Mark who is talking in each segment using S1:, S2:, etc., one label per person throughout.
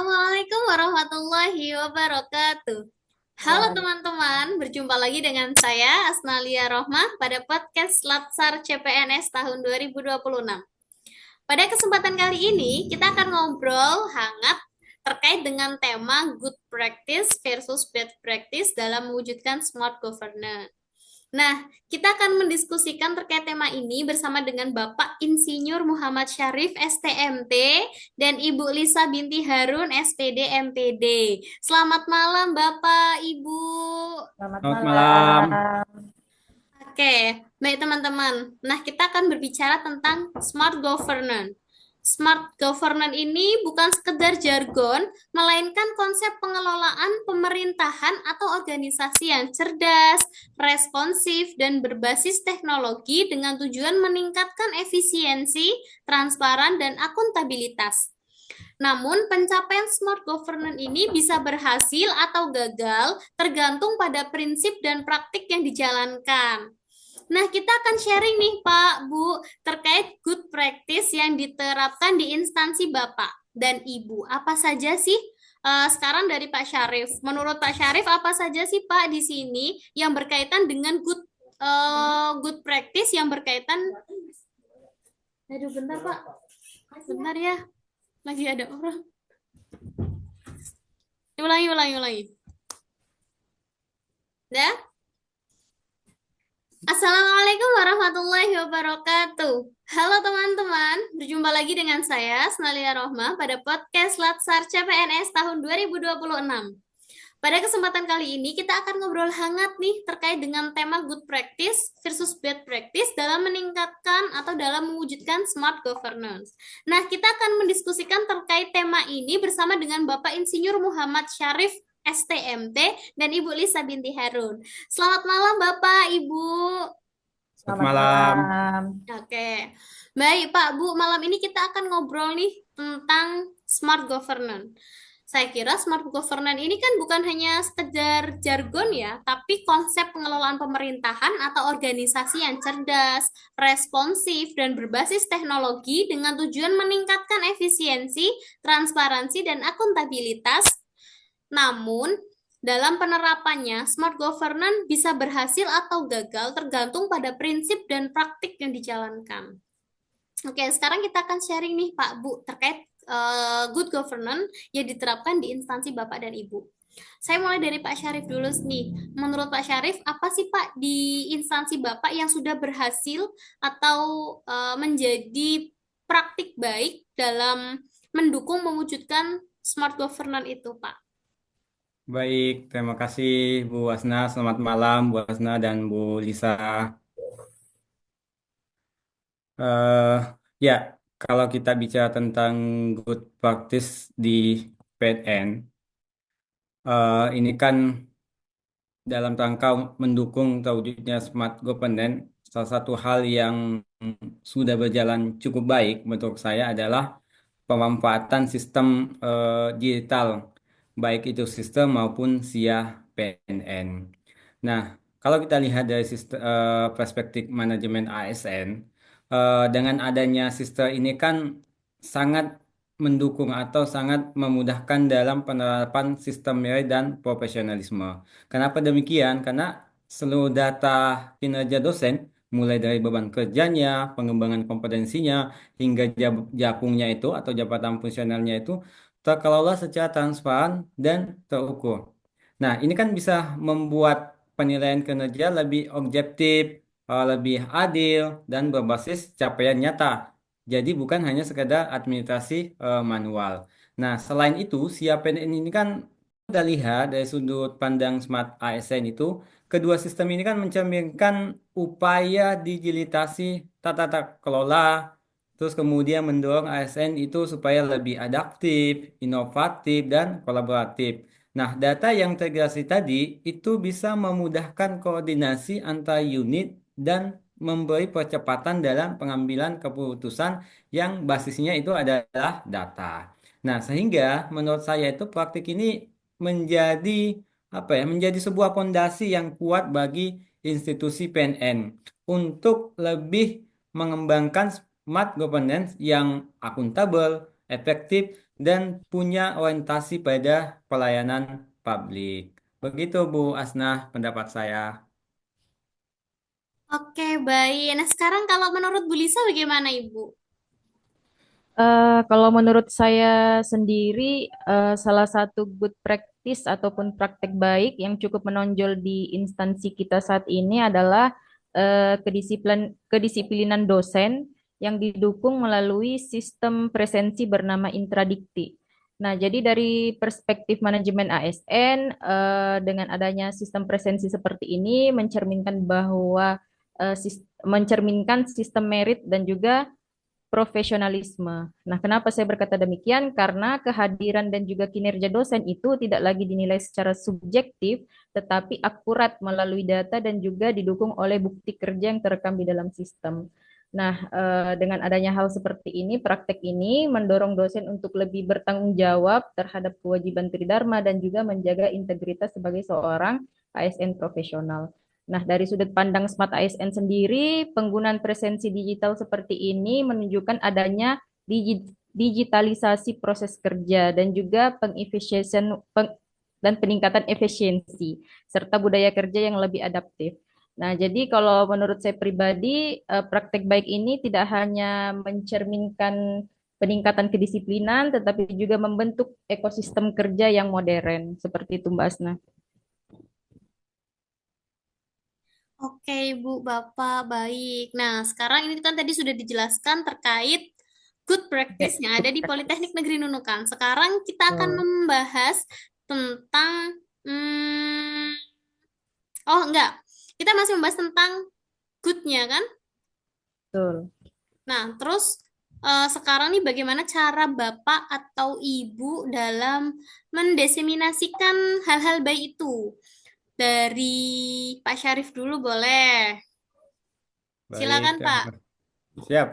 S1: Assalamualaikum warahmatullahi wabarakatuh. Halo
S2: Wah,
S1: teman-teman, berjumpa lagi dengan saya Asnalia Rohmah pada podcast Latsar CPNS tahun 2026. Pada kesempatan kali ini, kita akan ngobrol hangat terkait dengan tema good practice versus bad practice dalam mewujudkan smart governance. Nah, kita akan mendiskusikan terkait tema ini bersama dengan Bapak Insinyur Muhammad Syarif STMT dan Ibu Lisa binti Harun SPD MPD. Selamat malam Bapak, Ibu.
S2: selamat
S3: Selamat malam.
S2: malam.
S1: Oke, baik teman-teman. Nah, kita akan berbicara tentang smart governance. Smart governance ini bukan sekedar jargon, melainkan konsep pengelolaan pemerintahan atau organisasi yang cerdas, responsif, dan berbasis teknologi dengan tujuan meningkatkan efisiensi, transparan, dan akuntabilitas. Namun, pencapaian smart governance ini bisa berhasil atau gagal tergantung pada prinsip dan praktik yang dijalankan. Nah, kita akan sharing nih, Pak, Bu, terkait good practice yang diterapkan di instansi Bapak dan Ibu. Apa saja sih? Sekarang dari Pak Syarif. Menurut Pak Syarif, apa saja sih, Pak, di sini yang berkaitan dengan good practice yang berkaitan. Aduh, bentar, Pak. Bentar ya. Lagi ada orang. Ulangi. Dah? Assalamualaikum warahmatullahi wabarakatuh. Halo teman-teman, berjumpa lagi dengan saya, Snalia Rohmah, pada podcast Latsar CPNS tahun 2026. Pada kesempatan kali ini, kita akan ngobrol hangat nih terkait dengan tema good practice versus bad practice dalam meningkatkan atau dalam mewujudkan smart governance. Nah, kita akan mendiskusikan terkait tema ini bersama dengan Bapak Insinyur Muhammad Syarif STMT dan Ibu Lisa binti Harun. Selamat malam Bapak, Ibu.
S3: Selamat
S2: Selamat
S3: malam.
S2: malam.
S1: Oke, baik Pak, Bu, malam ini kita akan ngobrol nih tentang smart governance. Saya kira smart governance ini kan bukan hanya sekedar jargon ya, tapi konsep pengelolaan pemerintahan atau organisasi yang cerdas, responsif, dan berbasis teknologi dengan tujuan meningkatkan efisiensi, transparansi, dan akuntabilitas. Namun, dalam penerapannya, smart governance bisa berhasil atau gagal tergantung pada prinsip dan praktik yang dijalankan. Oke, sekarang kita akan sharing nih Pak Bu terkait good governance yang diterapkan di instansi Bapak dan Ibu. Saya mulai dari Pak Syarif dulu nih. Menurut Pak Syarif, apa sih Pak di instansi Bapak yang sudah berhasil atau menjadi praktik baik dalam mendukung mewujudkan smart governance itu, Pak?
S3: Baik, terima kasih Bu Wasna. Selamat malam Bu Wasna dan Bu Lisa. Eh ya, kalau kita bicara tentang good practice di PNN, ini kan dalam rangka mendukung terwujudnya smart governance, salah satu hal yang sudah berjalan cukup baik menurut saya adalah pemanfaatan sistem digital, baik itu sistem maupun SIA PNN. Nah, kalau kita lihat dari perspektif manajemen ASN, dengan adanya sistem ini kan sangat mendukung atau sangat memudahkan dalam penerapan sistem nilai dan profesionalisme. Kenapa demikian? Karena seluruh data kinerja dosen, mulai dari beban kerjanya, pengembangan kompetensinya, hingga jakungnya itu atau jabatan fungsionalnya itu terkelola secara transparan dan terukur. Nah, ini kan bisa membuat penilaian kinerja lebih objektif, lebih adil, dan berbasis capaian nyata. Jadi bukan hanya sekedar administrasi manual. Nah, selain itu, siapin ini kan kita lihat dari sudut pandang Smart ASN itu, kedua sistem ini kan mencerminkan upaya digitalisasi tata kelola, terus kemudian mendorong ASN itu supaya lebih adaptif, inovatif, dan kolaboratif. Nah, data yang terintegrasi tadi itu bisa memudahkan koordinasi antar unit dan memberi percepatan dalam pengambilan keputusan yang basisnya itu adalah data. Nah, sehingga menurut saya itu praktik ini menjadi apa ya, menjadi sebuah fondasi yang kuat bagi institusi PNN untuk lebih mengembangkan smart governance yang akuntabel, efektif, dan punya orientasi pada pelayanan publik. Begitu Bu Asnah pendapat saya.
S1: Oke, baik. Nah, sekarang kalau menurut Bu Lisa bagaimana, Ibu?
S2: Kalau menurut saya sendiri, salah satu good practice ataupun praktek baik yang cukup menonjol di instansi kita saat ini adalah kedisiplinan dosen yang didukung melalui sistem presensi bernama intradikti. Nah, jadi dari perspektif manajemen ASN, dengan adanya sistem presensi seperti ini mencerminkan bahwa mencerminkan sistem merit dan juga profesionalisme. Nah, kenapa saya berkata demikian? Karena kehadiran dan juga kinerja dosen itu tidak lagi dinilai secara subjektif, tetapi akurat melalui data dan juga didukung oleh bukti kerja yang terekam di dalam sistem. Nah, dengan adanya hal seperti ini, praktek ini mendorong dosen untuk lebih bertanggung jawab terhadap kewajiban tridharma dan juga menjaga integritas sebagai seorang ASN profesional. Nah, dari sudut pandang Smart ASN sendiri, penggunaan presensi digital seperti ini menunjukkan adanya digitalisasi proses kerja dan juga dan peningkatan efisiensi serta budaya kerja yang lebih adaptif. Nah, jadi kalau menurut saya pribadi, praktek baik ini tidak hanya mencerminkan peningkatan kedisiplinan, tetapi juga membentuk ekosistem kerja yang modern. Seperti itu, Mbak Asna.
S1: Oke, Ibu, Bapak, baik. Nah, sekarang ini kan tadi sudah dijelaskan terkait good practice
S2: Oke,
S1: yang ada
S2: good
S1: di
S2: practice.
S1: Politeknik Negeri Nunukan. Sekarang kita akan
S2: Betul.
S1: membahas tentang, hmm, oh enggak, kita masih membahas tentang good-nya kan?
S2: Betul.
S1: Nah, terus sekarang nih bagaimana cara Bapak atau Ibu dalam mendiseminasikan hal-hal baik itu? Dari Pak Syarif dulu boleh.
S3: Baik,
S1: Silakan,
S3: terima
S1: Pak.
S3: kasih. Siap.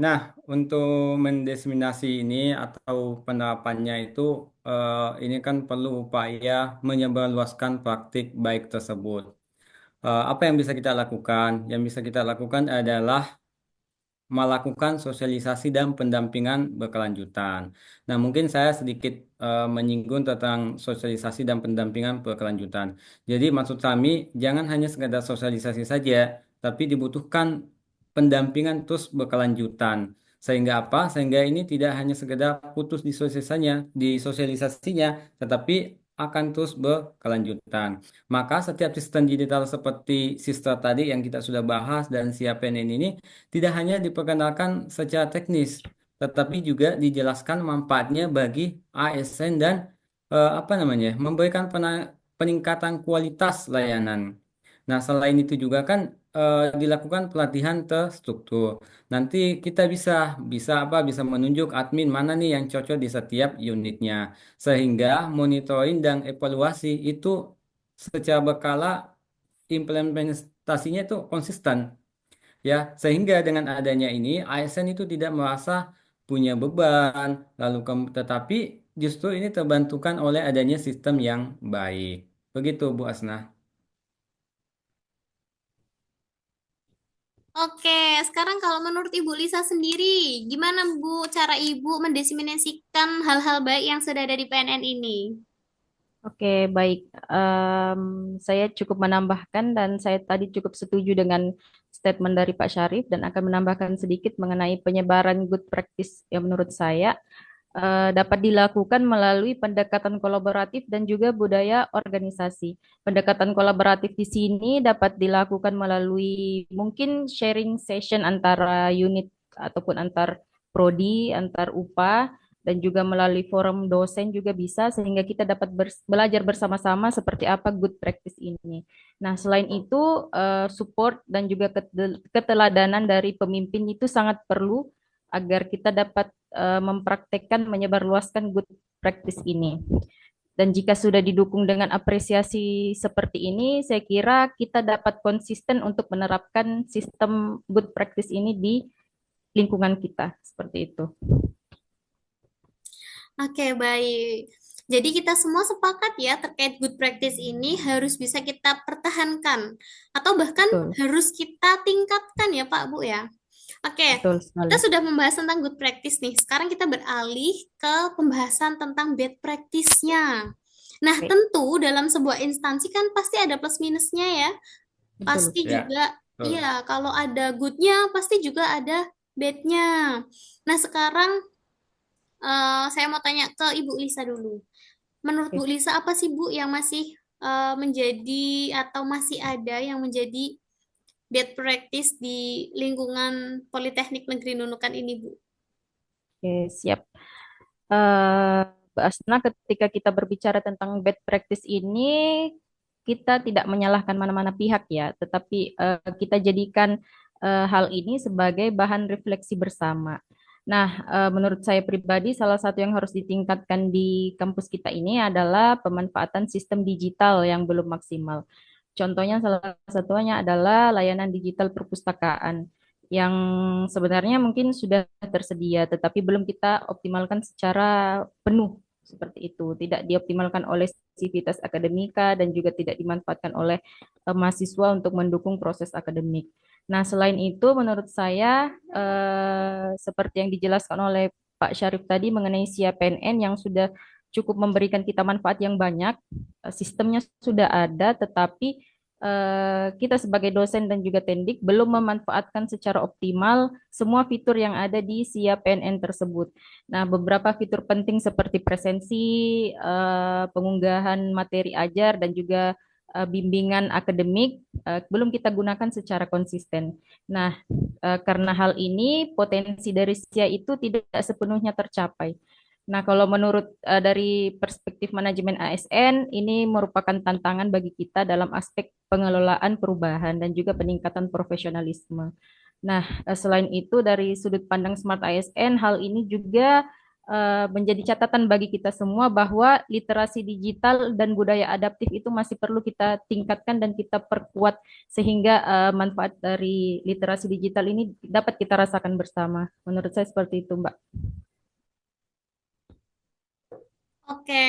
S3: Nah, untuk mendiseminasi ini atau penerapannya itu, ini kan perlu upaya menyebarluaskan praktik baik tersebut. Apa yang bisa kita lakukan? Yang bisa kita lakukan adalah melakukan sosialisasi dan pendampingan berkelanjutan. Nah, mungkin saya sedikit menyinggung tentang sosialisasi dan pendampingan berkelanjutan. Jadi, maksud kami jangan hanya sekedar sosialisasi saja, tapi dibutuhkan pendampingan terus berkelanjutan. Sehingga apa? Sehingga ini tidak hanya sekedar putus di sosialisasinya, tetapi akan terus berkelanjutan. Maka setiap sistem digital seperti sistem tadi yang kita sudah bahas dan CPNN ini tidak hanya diperkenalkan secara teknis, tetapi juga dijelaskan manfaatnya bagi ASN dan apa namanya, memberikan peningkatan kualitas layanan. Nah, selain itu juga kan dilakukan pelatihan terstruktur. Nanti kita bisa bisa apa? Bisa menunjuk admin mana nih yang cocok di setiap unitnya, sehingga monitoring dan evaluasi itu secara berkala implementasinya itu konsisten. Ya, sehingga dengan adanya ini ASN itu tidak merasa punya beban, tetapi justru ini terbantukan oleh adanya sistem yang baik. Begitu Bu Asna.
S1: Oke, sekarang kalau menurut Ibu Lisa sendiri, gimana Bu cara Ibu mendiseminasikan hal-hal baik yang sudah ada di PNN ini?
S2: Oke, baik. Saya cukup menambahkan dan saya tadi cukup setuju dengan statement dari Pak Syarif dan akan menambahkan sedikit mengenai penyebaran good practice yang menurut saya dapat dilakukan melalui pendekatan kolaboratif dan juga budaya organisasi. Pendekatan kolaboratif di sini dapat dilakukan melalui mungkin sharing session antara unit ataupun antar prodi, antar UPA, dan juga melalui forum dosen juga bisa sehingga kita dapat belajar bersama-sama seperti apa good practice ini. Nah, selain itu support dan juga keteladanan dari pemimpin itu sangat perlu agar kita dapat mempraktekkan menyebarluaskan good practice ini. Dan jika sudah didukung dengan apresiasi seperti ini, saya kira kita dapat konsisten untuk menerapkan sistem good practice ini di lingkungan kita. Seperti itu.
S1: Oke, baik. Jadi kita semua sepakat ya terkait good practice ini harus bisa kita pertahankan atau bahkan
S2: Betul.
S1: harus kita tingkatkan ya Pak Bu ya. Oke,
S2: Betul
S1: kita
S2: sekali.
S1: sudah membahas tentang good practice nih. Sekarang kita beralih ke pembahasan tentang bad practice-nya. Nah,
S2: Oke,
S1: tentu dalam sebuah instansi kan pasti ada plus minusnya ya.
S2: betul.
S1: Pasti
S3: Ya,
S1: juga,
S3: betul.
S1: iya, kalau ada good-nya, pasti juga ada bad-nya. Nah, sekarang saya mau tanya ke Ibu Lisa dulu. Menurut Bu
S2: Oke.
S1: Lisa, apa sih Bu yang masih menjadi atau masih ada yang menjadi bad practice di lingkungan Politeknik Negeri Nunukan ini, Bu?
S2: Oke, siap. eh Mbak Asna, ketika kita berbicara tentang bad practice ini, kita tidak menyalahkan mana-mana pihak ya, tetapi kita jadikan hal ini sebagai bahan refleksi bersama. Nah, menurut saya pribadi, salah satu yang harus ditingkatkan di kampus kita ini adalah pemanfaatan sistem digital yang belum maksimal. Contohnya salah satunya adalah layanan digital perpustakaan yang sebenarnya mungkin sudah tersedia, tetapi belum kita optimalkan secara penuh seperti itu. Tidak dioptimalkan oleh sivitas akademika dan juga tidak dimanfaatkan oleh mahasiswa untuk mendukung proses akademik. Nah, selain itu, menurut saya seperti yang dijelaskan oleh Pak Syarif tadi mengenai SIA PNN yang sudah cukup memberikan kita manfaat yang banyak, sistemnya sudah ada, tetapi kita sebagai dosen dan juga tendik belum memanfaatkan secara optimal semua fitur yang ada di SIA PNN tersebut. Nah, beberapa fitur penting seperti presensi, pengunggahan materi ajar, dan juga bimbingan akademik belum kita gunakan secara konsisten. Nah, karena hal ini potensi dari SIA itu tidak sepenuhnya tercapai. Nah, kalau menurut dari perspektif manajemen ASN, ini merupakan tantangan bagi kita dalam aspek pengelolaan perubahan dan juga peningkatan profesionalisme. Nah, selain itu dari sudut pandang Smart ASN, hal ini juga menjadi catatan bagi kita semua bahwa literasi digital dan budaya adaptif itu masih perlu kita tingkatkan dan kita perkuat sehingga manfaat dari literasi digital ini dapat kita rasakan bersama. Menurut saya seperti itu, Mbak.
S1: Oke,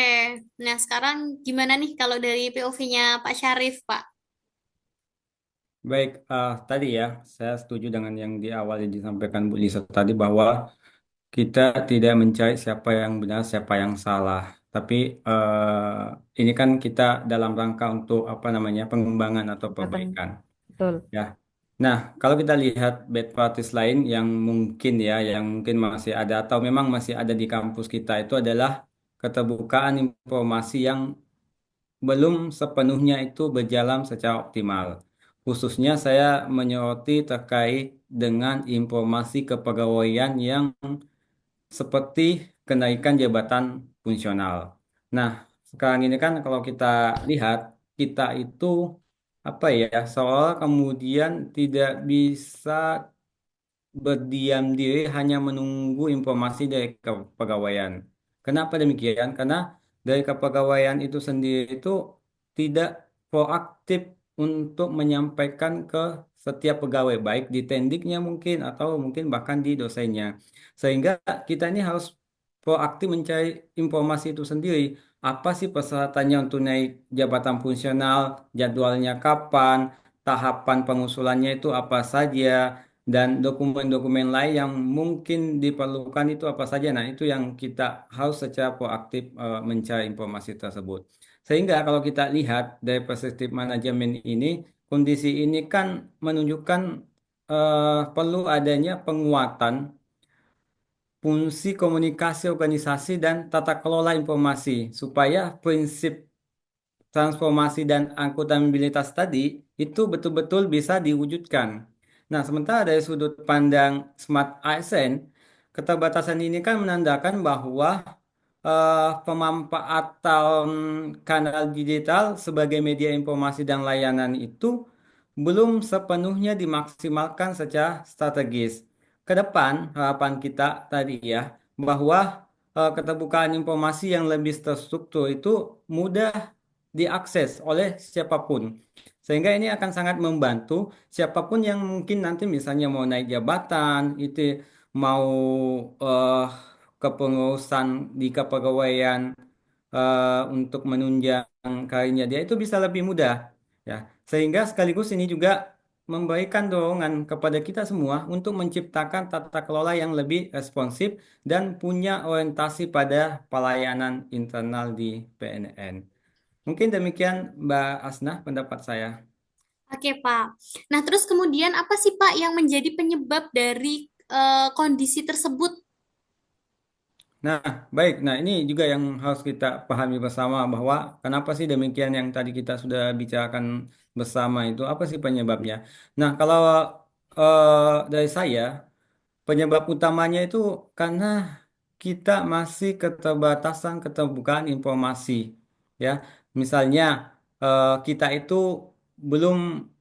S1: nah sekarang gimana nih kalau dari POV-nya Pak Syarif, Pak?
S3: Baik, tadi ya, saya setuju dengan yang di awal yang disampaikan Bu Lisa tadi bahwa kita tidak mencari siapa yang benar, siapa yang salah. Tapi ini kan kita dalam rangka untuk apa namanya pengembangan atau
S2: Tingkatan.
S3: perbaikan.
S2: Betul.
S3: Ya. Nah, kalau kita lihat bad practice lain yang mungkin ya, yang mungkin masih ada atau memang masih ada di kampus kita itu adalah keterbukaan informasi yang belum sepenuhnya itu berjalan secara optimal. Khususnya saya menyoroti terkait dengan informasi kepegawaian yang seperti kenaikan jabatan fungsional. Nah, sekarang ini kan kalau kita lihat, kita itu apa ya, seolah kemudian tidak bisa berdiam diri hanya menunggu informasi dari kepegawaian. Kenapa demikian? Karena dari kepegawaian itu sendiri itu tidak proaktif untuk menyampaikan ke setiap pegawai, baik di tendiknya mungkin atau mungkin bahkan di dosennya. Sehingga kita ini harus proaktif mencari informasi itu sendiri. Apa sih persyaratannya untuk naik jabatan fungsional, jadwalnya kapan, tahapan pengusulannya itu apa saja, dan dokumen-dokumen lain yang mungkin diperlukan itu apa saja. Nah, itu yang kita harus secara proaktif mencari informasi tersebut. Sehingga kalau kita lihat dari perspektif manajemen ini, kondisi ini kan menunjukkan perlu adanya penguatan fungsi komunikasi organisasi dan tata kelola informasi supaya prinsip transformasi dan akuntabilitas tadi itu betul-betul bisa diwujudkan. Nah, sementara dari sudut pandang Smart ASN, keterbatasan ini kan menandakan bahwa pemanfaatan kanal digital sebagai media informasi dan layanan itu belum sepenuhnya dimaksimalkan secara strategis. Ke depan, harapan kita tadi ya, bahwa keterbukaan informasi yang lebih terstruktur itu mudah diakses oleh siapapun. Sehingga ini akan sangat membantu siapapun yang mungkin nanti misalnya mau naik jabatan, itu mau eh, kepengurusan di kepegawaian untuk menunjang karirnya dia itu bisa lebih mudah ya. Sehingga sekaligus ini juga memberikan dorongan kepada kita semua untuk menciptakan tata kelola yang lebih responsif dan punya orientasi pada pelayanan internal di PNN. Mungkin demikian Mbak Asnah pendapat saya.
S1: Oke, Pak. Nah, terus kemudian apa sih, Pak, yang menjadi penyebab dari kondisi tersebut?
S3: Nah, baik. Nah, ini juga yang harus kita pahami bersama bahwa kenapa sih demikian yang tadi kita sudah bicarakan bersama itu apa sih penyebabnya? Nah, kalau dari saya penyebab utamanya itu karena kita masih keterbatasan keterbukaan informasi, ya. Misalnya kita itu belum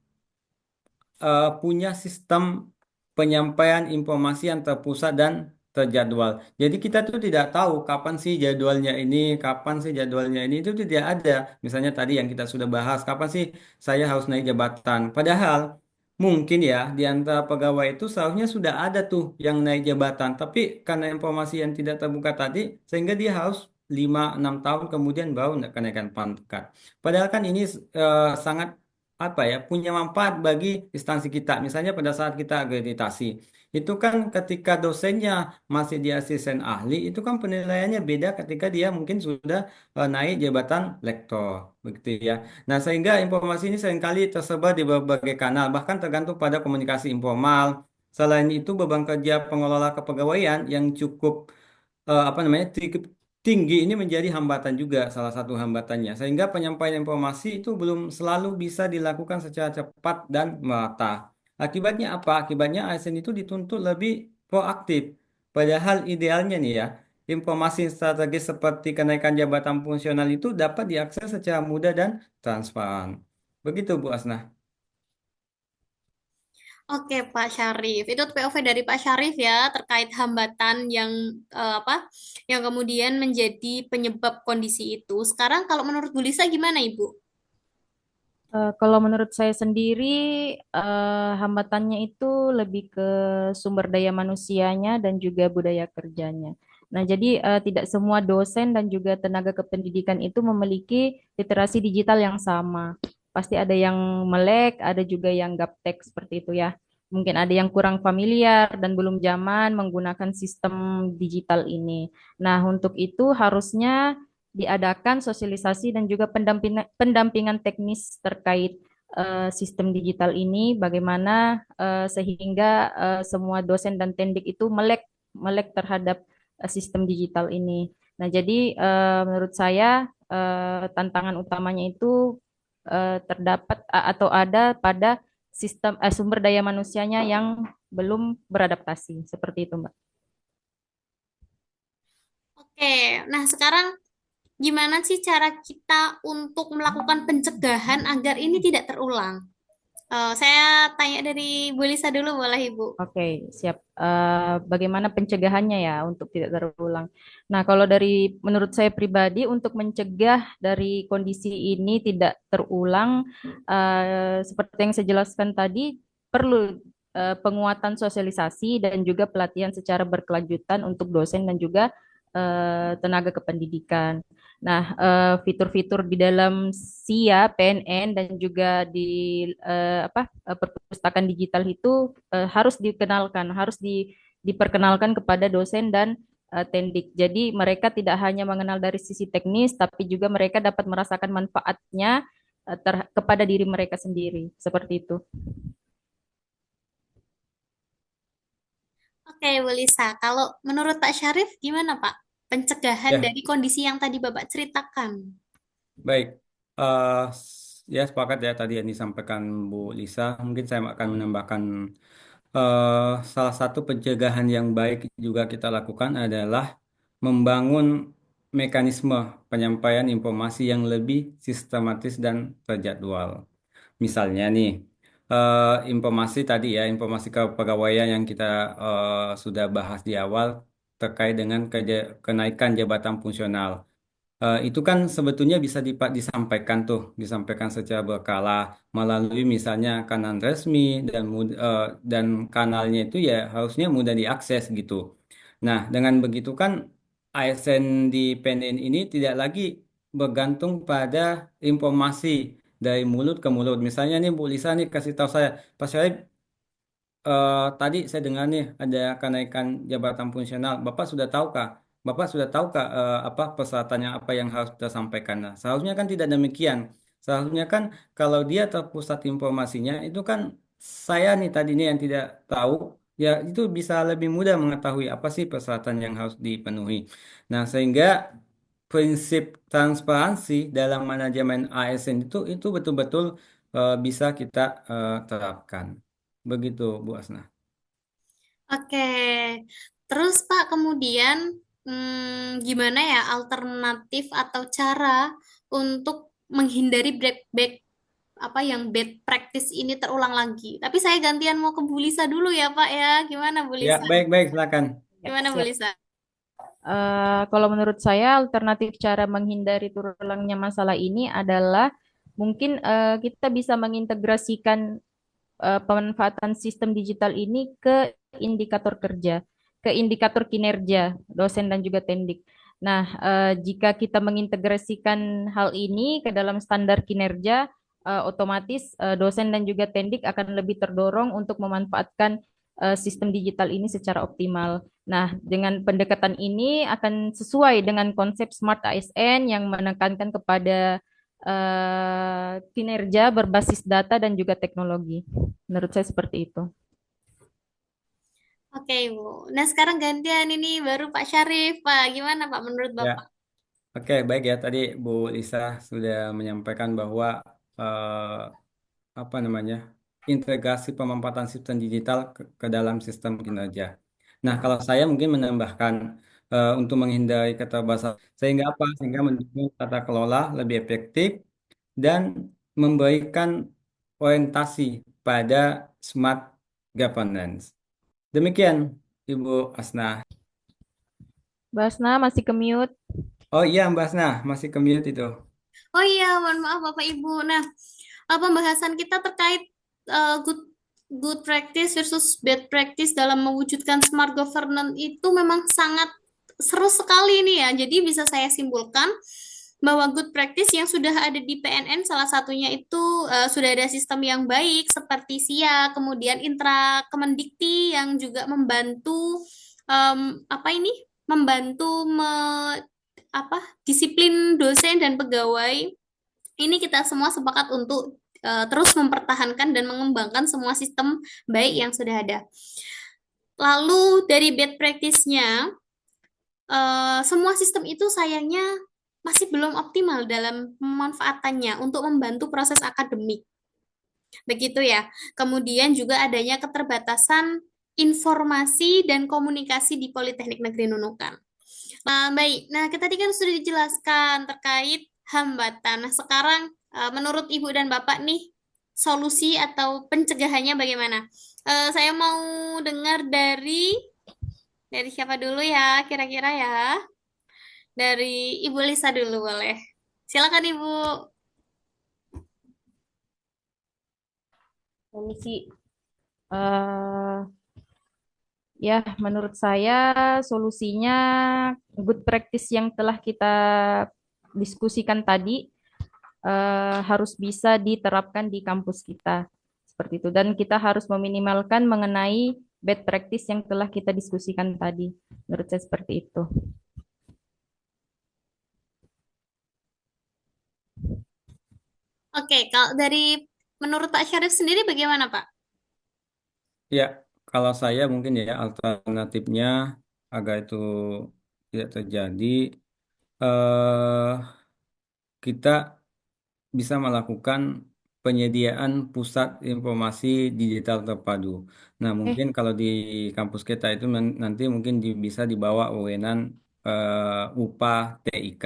S3: punya sistem penyampaian informasi yang terpusat dan terjadwal. Jadi kita tuh tidak tahu kapan sih jadwalnya ini, kapan sih jadwalnya ini itu tidak ada. Misalnya tadi yang kita sudah bahas, kapan sih saya harus naik jabatan. Padahal mungkin ya di antara pegawai itu seharusnya sudah ada tuh yang naik jabatan, tapi karena informasi yang tidak terbuka tadi, sehingga dia harus 5-6 tahun kemudian baru kenaikan pangkat. Padahal kan ini sangat apa ya punya manfaat bagi instansi kita. Misalnya pada saat kita akreditasi, itu kan ketika dosennya masih di asisten ahli, itu kan penilaiannya beda ketika dia mungkin sudah naik jabatan lektor, begitu ya. Nah, sehingga informasi ini seringkali tersebar di berbagai kanal, bahkan tergantung pada komunikasi informal. Selain itu, beban kerja pengelola kepegawaian yang cukup apa namanya tinggi ini menjadi hambatan juga salah satu hambatannya sehingga penyampaian informasi itu belum selalu bisa dilakukan secara cepat dan merata. Akibatnya apa? Akibatnya ASN itu dituntut lebih proaktif. Padahal idealnya nih ya, informasi strategis seperti kenaikan jabatan fungsional itu dapat diakses secara mudah dan transparan. Begitu Bu Asnah.
S1: Oke, Pak Syarif. Itu POV dari Pak Syarif ya terkait hambatan yang apa? Yang kemudian menjadi penyebab kondisi itu. Sekarang kalau menurut Bu Lisa gimana, Ibu?
S2: Kalau menurut saya sendiri, hambatannya itu lebih ke sumber daya manusianya dan juga budaya kerjanya. Nah, jadi tidak semua dosen dan juga tenaga kependidikan itu memiliki literasi digital yang sama. Pasti ada yang melek, ada juga yang gaptek seperti itu ya. Mungkin ada yang kurang familiar dan belum zaman menggunakan sistem digital ini. Nah, untuk itu harusnya diadakan sosialisasi dan juga pendampingan teknis terkait sistem digital ini, bagaimana sehingga semua dosen dan tendik itu melek terhadap sistem digital ini. Nah, jadi menurut saya tantangan utamanya itu terdapat atau ada pada sistem sumber daya manusianya yang belum beradaptasi, seperti itu, Mbak.
S1: Oke, nah sekarang gimana sih cara kita untuk melakukan pencegahan agar ini tidak terulang? Saya tanya dari Bu Lisa dulu, boleh Ibu?
S2: Oke, siap. Bagaimana pencegahannya ya untuk tidak terulang? Nah, kalau dari menurut saya pribadi untuk mencegah dari kondisi ini tidak terulang, seperti yang saya jelaskan tadi, perlu penguatan sosialisasi dan juga pelatihan secara berkelanjutan untuk dosen dan juga tenaga kependidikan. Nah, fitur-fitur di dalam SIA, PNN dan juga di perpustakaan digital itu harus dikenalkan, diperkenalkan kepada dosen dan tendik. Jadi mereka tidak hanya mengenal dari sisi teknis, tapi juga mereka dapat merasakan manfaatnya kepada diri mereka sendiri. Seperti itu.
S1: Oke, Bu Lisa. Kalau menurut Pak Syarif, gimana Pak? Pencegahan
S3: Ya,
S1: dari kondisi yang tadi Bapak ceritakan.
S3: baik. Ya sepakat ya tadi yang disampaikan Bu Lisa. Mungkin saya akan menambahkan salah satu pencegahan yang baik juga kita lakukan adalah membangun mekanisme penyampaian informasi yang lebih sistematis dan terjadwal. Misalnya nih, informasi tadi ya, informasi kepegawaian yang kita sudah bahas di awal terkait dengan kenaikan jabatan fungsional. Itu kan sebetulnya bisa disampaikan tuh, disampaikan secara berkala melalui misalnya kanal resmi dan kanalnya itu ya harusnya mudah diakses gitu. Nah, dengan begitu kan ASN di PNN ini tidak lagi bergantung pada informasi dari mulut ke mulut. Misalnya nih Bu Lisa nih kasih tahu saya, Pak Syarif, tadi saya dengar nih ada kenaikan jabatan fungsional. Bapak sudah tahu kah? Bapak sudah tahu kah apa persyaratannya apa yang harus kita sampaikan? Nah, seharusnya kan tidak demikian. Seharusnya kan kalau dia terpusat informasinya itu kan saya nih tadi nih yang tidak tahu, ya itu bisa lebih mudah mengetahui apa sih persyaratan yang harus dipenuhi. Nah, sehingga prinsip transparansi dalam manajemen ASN itu betul-betul bisa kita terapkan. Begitu, Bu Asna.
S1: Oke, terus Pak, kemudian gimana ya alternatif atau cara untuk menghindari apa yang bad practice ini terulang lagi? Tapi saya gantian mau ke Bu Lisa dulu ya Pak ya. Gimana Bu
S3: Ya,
S1: Lisa?
S3: baik-baik, silakan.
S2: Ya,
S1: Gimana Bu
S2: siap.
S1: Lisa?
S2: Kalau menurut saya alternatif cara menghindari terulangnya masalah ini adalah mungkin kita bisa mengintegrasikan pemanfaatan sistem digital ini ke indikator kerja, ke indikator kinerja dosen dan juga tendik. Nah, jika kita mengintegrasikan hal ini ke dalam standar kinerja, otomatis dosen dan juga tendik akan lebih terdorong untuk memanfaatkan sistem digital ini secara optimal. Nah, dengan pendekatan ini akan sesuai dengan konsep Smart ASN yang menekankan kepada kinerja berbasis data dan juga teknologi. Menurut saya seperti itu.
S1: Oke Bu. Nah sekarang gantian ini baru Pak Syarif. Pak, gimana Pak menurut
S3: Ya,
S1: Bapak?
S3: oke, baik ya. Tadi Bu Lisa sudah menyampaikan bahwa apa namanya integrasi pemanfaatan sistem digital ke dalam sistem kinerja. Nah, kalau saya mungkin menambahkan untuk menghindari keterbatasan sehingga apa? Sehingga mendukung tata kelola lebih efektif dan memberikan orientasi pada smart governance. Demikian, Ibu Asna.
S2: Basna masih ke mute.
S3: Oh iya, Mbak Asna, masih ke mute itu.
S1: Oh iya, mohon maaf Bapak Ibu. Nah, pembahasan kita terkait good good practice versus bad practice dalam mewujudkan smart governance itu memang sangat seru sekali nih ya. Jadi bisa saya simpulkan bahwa good practice yang sudah ada di PNN salah satunya itu sudah ada sistem yang baik seperti SIA, kemudian Intra Kemendikti yang juga membantu apa ini? Membantu apa disiplin dosen dan pegawai ini kita semua sepakat untuk terus mempertahankan dan mengembangkan semua sistem baik yang sudah ada. Lalu dari bad practice-nya, semua sistem itu sayangnya masih belum optimal dalam pemanfaatannya untuk membantu proses akademik. Begitu ya. Kemudian juga adanya keterbatasan informasi dan komunikasi di Politeknik Negeri Nunukan. Baik, nah kita tadi kan sudah dijelaskan terkait hambatan. Nah sekarang menurut Ibu dan Bapak nih solusi atau pencegahannya bagaimana? Saya mau dengar dari siapa dulu ya kira-kira ya? Dari Ibu Lisa dulu boleh. Silakan Ibu.
S2: Solusi. eh Ya, menurut saya solusinya good practice yang telah kita diskusikan tadi harus bisa diterapkan di kampus kita. Seperti itu. Dan kita harus meminimalkan mengenai bad practice yang telah kita diskusikan tadi. Menurut saya seperti itu.
S1: Oke, kalau dari menurut Pak Syarif sendiri bagaimana Pak?
S3: Ya, kalau saya mungkin ya alternatifnya agar itu tidak terjadi, eh, kita bisa melakukan penyediaan pusat informasi digital terpadu. Nah,
S2: Eh,
S3: mungkin kalau di kampus kita itu nanti mungkin bisa dibawa wewenang UPA TIK.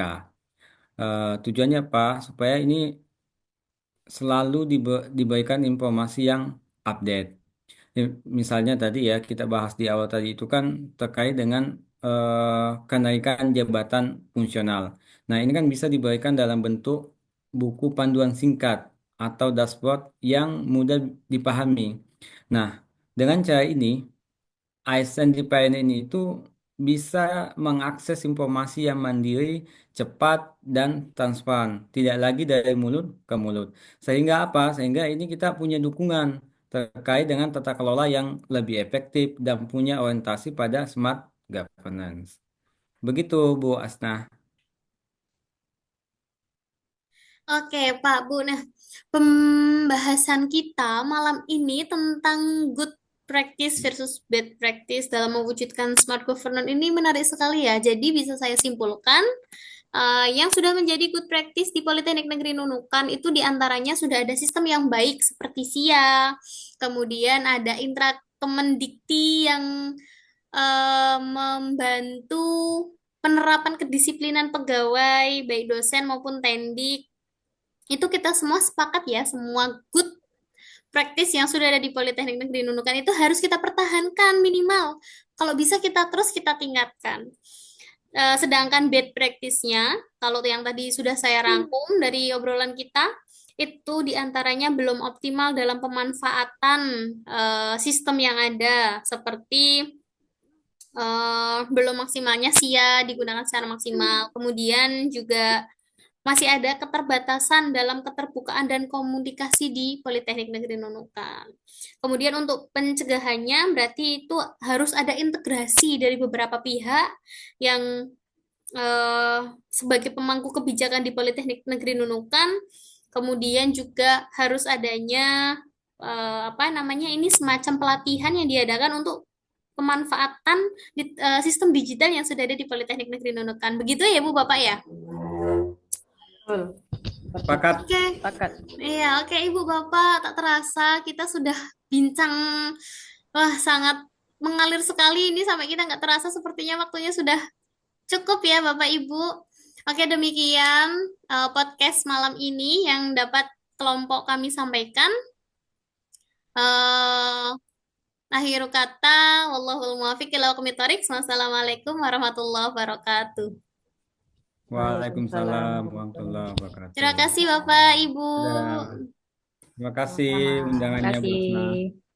S3: Tujuannya apa? Supaya ini selalu diberikan informasi yang update. Misalnya tadi ya kita bahas di awal tadi itu kan terkait dengan kenaikan jabatan fungsional. Nah, ini kan bisa diberikan dalam bentuk buku panduan singkat atau dashboard yang mudah dipahami. Nah, dengan cara ini ASN di PNN itu bisa mengakses informasi yang mandiri, cepat, dan transparan. Tidak lagi dari mulut ke mulut. Sehingga apa? Sehingga ini kita punya dukungan terkait dengan tata kelola yang lebih efektif dan punya orientasi pada smart governance. Begitu, Bu Asna.
S1: Oke, Pak Bu. Nah, pembahasan kita malam ini tentang good practice versus bad practice dalam mewujudkan smart governance ini menarik sekali ya. Jadi bisa saya simpulkan, yang sudah menjadi good practice di Politeknik Negeri Nunukan itu diantaranya sudah ada sistem yang baik seperti SIA, kemudian ada Intra Kemendikti yang membantu penerapan kedisiplinan pegawai, baik dosen maupun tendik. Itu kita semua sepakat ya, semua good practice yang sudah ada di Politeknik Negeri Nunukan itu harus kita pertahankan minimal. Kalau bisa kita tingkatkan. Sedangkan bad practice-nya, kalau yang tadi sudah saya rangkum dari obrolan kita, itu diantaranya belum optimal dalam pemanfaatan sistem yang ada, seperti belum maksimalnya SIA digunakan secara maksimal. Kemudian juga masih ada keterbatasan dalam keterbukaan dan komunikasi di Politeknik Negeri Nunukan. Kemudian untuk pencegahannya berarti itu harus ada integrasi dari beberapa pihak yang sebagai pemangku kebijakan di Politeknik Negeri Nunukan. Kemudian juga harus adanya apa namanya ini semacam pelatihan yang diadakan untuk pemanfaatan sistem digital yang sudah ada di Politeknik Negeri Nunukan. Begitu ya Bu Bapak ya?
S2: Betul.
S3: Sepakat.
S1: Oke,
S2: Sepakat.
S1: iya, oke Ibu Bapak, tak terasa kita sudah bincang, wah sangat mengalir sekali ini sampai kita nggak terasa sepertinya waktunya sudah cukup ya Bapak Ibu. Oke, demikian podcast malam ini yang dapat kelompok kami sampaikan. Eh Akhiru kata, wallahul muwaffiq ila aqwamit thoriq. Wassalamualaikum warahmatullahi wabarakatuh.
S3: Waalaikumsalam
S2: Waalaikumsalam
S3: warahmatullahi
S1: Terima
S3: wabarakatuh.
S1: kasih Bapak, Ibu.
S3: Dadah. Terima kasih
S2: Sama-sama. Terima
S3: undangannya, Bu Asna.
S2: kasih.